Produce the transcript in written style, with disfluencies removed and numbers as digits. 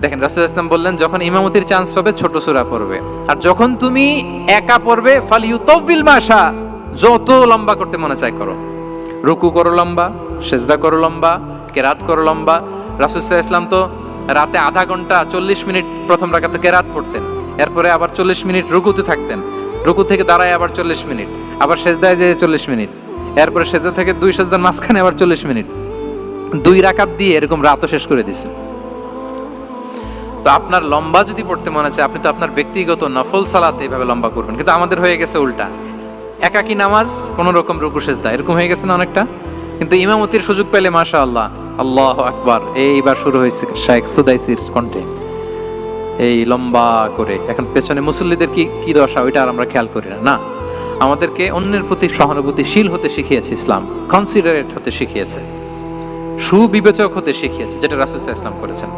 দেখেন রাসূলুল্লাহ সাল্লাল্লাহু আলাইহি ওয়াসাল্লাম বললেন, যখন ইমামতির চান্স পাবে ছোট সূরা পড়বে, আর যখন তুমি একা পড়বে ফালিউতাউবিল মাশা, যত লম্বা করতে মনে চায় করো। রুকু করো লম্বা, সেজদা করো লম্বা, কেরাত করো লম্বা। রাসূল সাল্লাল্লাহু আলাইহি ওয়াসাল্লাম তো রাতে আধা ঘন্টা 40 মিনিট প্রথম রাকাতে কেরাত পড়তেন, এরপরে আবার 40 মিনিট রুকুতে থাকতেন, রুকু থেকে দাঁড়ায় আবার 40 মিনিট, আবার সেজদায় যেয়ে 40 মিনিট, এরপরে সেজদা থেকে 2 সেজদার মাঝখানে আবার 40 মিনিট, 2 রাকাত দিয়ে এরকম রাতও শেষ করে দিয়েছেন। তো আপনার লম্বা যদি পড়তে মনে চায়, আপনি তো আপনার ব্যক্তিগত নফল সালাতে এইভাবে লম্বা করবেন। কিন্তু আমাদের হয়ে গেছে উল্টা, একাকী নামাজ কোন রকম রুকু সেজদা এরকম হয়ে গেছে না অনেকটা। কিন্তু ইমামতির সুযোগ পেলে মাশাআল্লাহ, আল্লাহু আকবার, এইবার শুরু হয়েছে শাইখ সুদাইসির কণ্ঠে এই লম্বা করে। এখন পেছনে মুসল্লিদের কি কি দশা ওইটা আর আমরা খেয়াল করি না। না, আমাদেরকে অন্যের প্রতি সহানুভূতিশীল হতে শিখিয়েছে ইসলাম, কনসিডারেট হতে শিখিয়েছে, সুবিবেচক হতে শিখিয়েছে, যেটা রাসূল সাল্লাল্লাহু আলাইহি ওয়াসাল্লাম করেছেন।